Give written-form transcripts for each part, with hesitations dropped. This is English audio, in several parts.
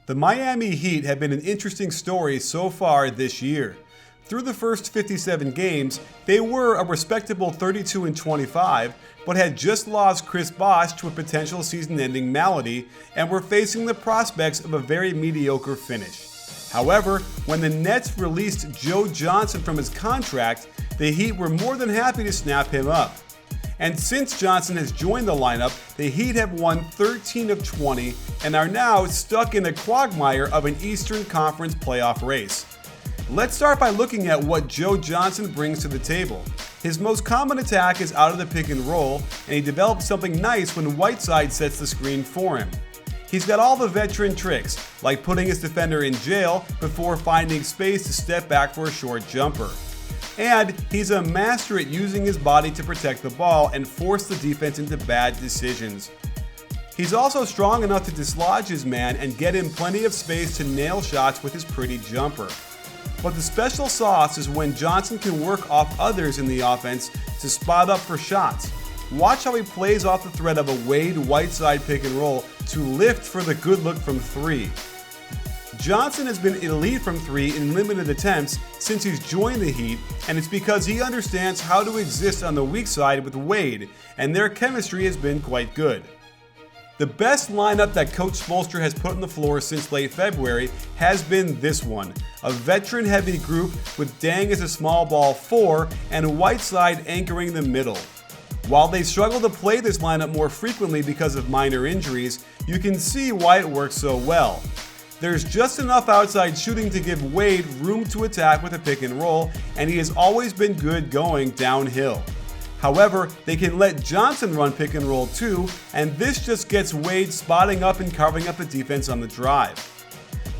The Miami Heat have been an interesting story so far this year. Through the first 57 games, they were a respectable 32-25, but had just lost Chris Bosh to a potential season-ending malady and were facing the prospects of a very mediocre finish. However, when the Nets released Joe Johnson from his contract, the Heat were more than happy to snap him up. And since Johnson has joined the lineup, the Heat have won 13 of 20 and are now stuck in a quagmire of an Eastern Conference playoff race. Let's start by looking at what Joe Johnson brings to the table. His most common attack is out of the pick and roll, and he develops something nice when Whiteside sets the screen for him. He's got all the veteran tricks, like putting his defender in jail before finding space to step back for a short jumper. And he's a master at using his body to protect the ball and force the defense into bad decisions. He's also strong enough to dislodge his man and get him plenty of space to nail shots with his pretty jumper. But the special sauce is when Johnson can work off others in the offense to spot up for shots. Watch how he plays off the threat of a Wade-Whiteside pick and roll to lift for the good look from three. Johnson has been elite from three in limited attempts since he's joined the Heat, and it's because he understands how to exist on the weak side with Wade, and their chemistry has been quite good. The best lineup that Coach Spoelstra has put on the floor since late February has been this one, a veteran-heavy group with Dang as a small ball 4 and Whiteside anchoring the middle. While they struggle to play this lineup more frequently because of minor injuries, you can see why it works so well. There's just enough outside shooting to give Wade room to attack with a pick and roll, and he has always been good going downhill. However, they can let Johnson run pick and roll too, and this just gets Wade spotting up and carving up the defense on the drive.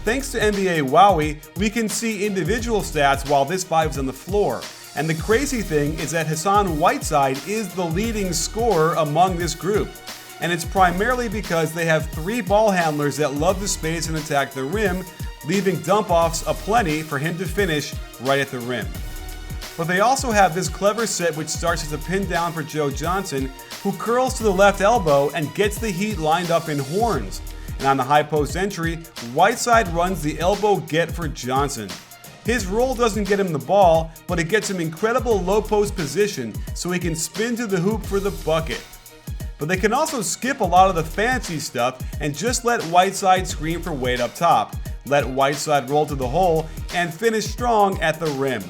Thanks to NBA Wowie, we can see individual stats while this five's on the floor. And the crazy thing is that Hassan Whiteside is the leading scorer among this group. And it's primarily because they have three ball handlers that love the space and attack the rim, leaving dump-offs aplenty for him to finish right at the rim. But they also have this clever set which starts as a pin down for Joe Johnson, who curls to the left elbow and gets the Heat lined up in horns. And on the high post entry, Whiteside runs the elbow get for Johnson. His roll doesn't get him the ball, but it gets him incredible low post position so he can spin to the hoop for the bucket. But they can also skip a lot of the fancy stuff and just let Whiteside screen for Wade up top, let Whiteside roll to the hole, and finish strong at the rim.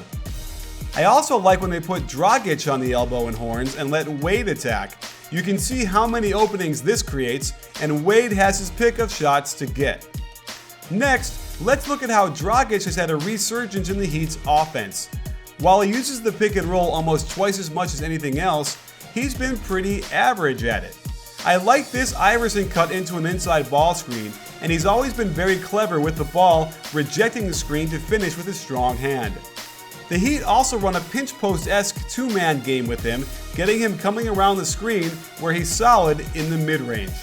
I also like when they put Dragic on the elbow and horns and let Wade attack. You can see how many openings this creates, and Wade has his pick of shots to get. Next, let's look at how Dragic has had a resurgence in the Heat's offense. While he uses the pick and roll almost twice as much as anything else, he's been pretty average at it. I like this Iverson cut into an inside ball screen, and he's always been very clever with the ball, rejecting the screen to finish with a strong hand. The Heat also run a pinch post-esque two-man game with him, getting him coming around the screen where he's solid in the mid-range.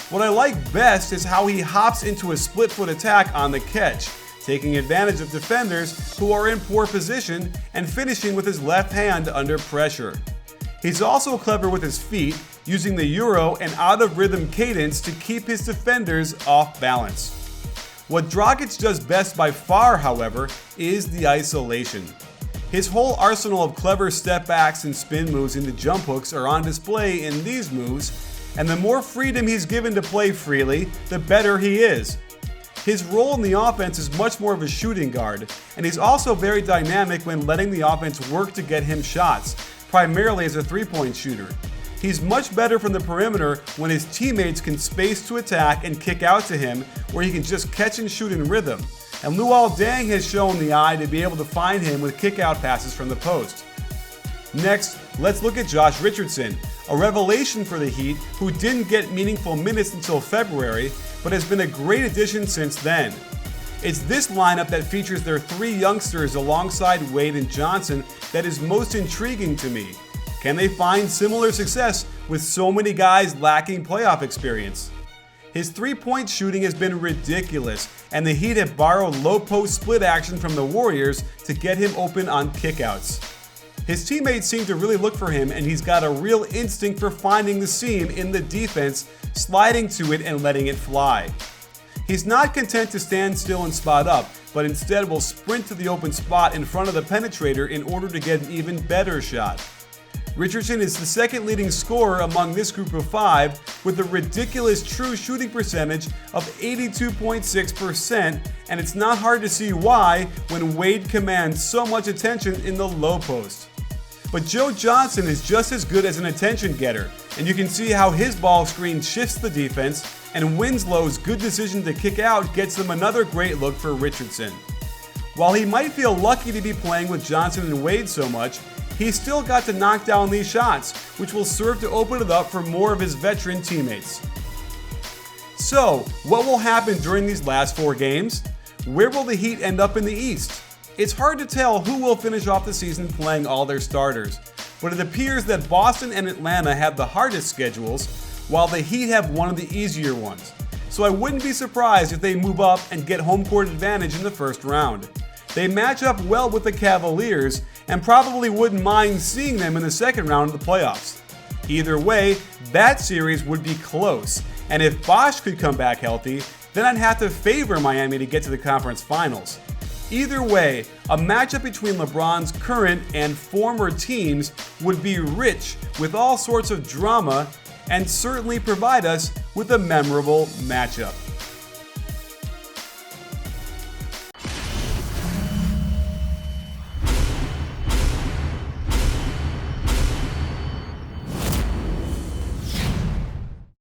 What I like best is how he hops into a split-foot attack on the catch, taking advantage of defenders who are in poor position and finishing with his left hand under pressure. He's also clever with his feet, using the Euro and out-of-rhythm cadence to keep his defenders off balance. What Dragic does best by far, however, is the isolation. His whole arsenal of clever step backs and spin moves into jump hooks are on display in these moves, and the more freedom he's given to play freely, the better he is. His role in the offense is much more of a shooting guard, and he's also very dynamic when letting the offense work to get him shots, primarily as a three-point shooter. He's much better from the perimeter when his teammates can space to attack and kick out to him, where he can just catch and shoot in rhythm. And Luol Deng has shown the eye to be able to find him with kick-out passes from the post. Next, let's look at Josh Richardson, a revelation for the Heat who didn't get meaningful minutes until February, but has been a great addition since then. It's this lineup that features their three youngsters alongside Wade and Johnson that is most intriguing to me. Can they find similar success with so many guys lacking playoff experience? His three-point shooting has been ridiculous, and the Heat have borrowed low-post split action from the Warriors to get him open on kickouts. His teammates seem to really look for him, and he's got a real instinct for finding the seam in the defense, sliding to it and letting it fly. He's not content to stand still and spot up, but instead will sprint to the open spot in front of the penetrator in order to get an even better shot. Richardson is the second leading scorer among this group of 5 with a ridiculous true shooting percentage of 82.6%, and it's not hard to see why when Wade commands so much attention in the low post. But Joe Johnson is just as good as an attention getter, and you can see how his ball screen shifts the defense, and Winslow's good decision to kick out gets them another great look for Richardson. While he might feel lucky to be playing with Johnson and Wade so much, he's still got to knock down these shots, which will serve to open it up for more of his veteran teammates. So, what will happen during these last 4 games? Where will the Heat end up in the East? It's hard to tell who will finish off the season playing all their starters, but it appears that Boston and Atlanta have the hardest schedules, while the Heat have one of the easier ones. So I wouldn't be surprised if they move up and get home court advantage in the first round. They match up well with the Cavaliers, and probably wouldn't mind seeing them in the second round of the playoffs. Either way, that series would be close, and if Bosh could come back healthy, then I'd have to favor Miami to get to the conference finals. Either way, a matchup between LeBron's current and former teams would be rich with all sorts of drama and certainly provide us with a memorable matchup.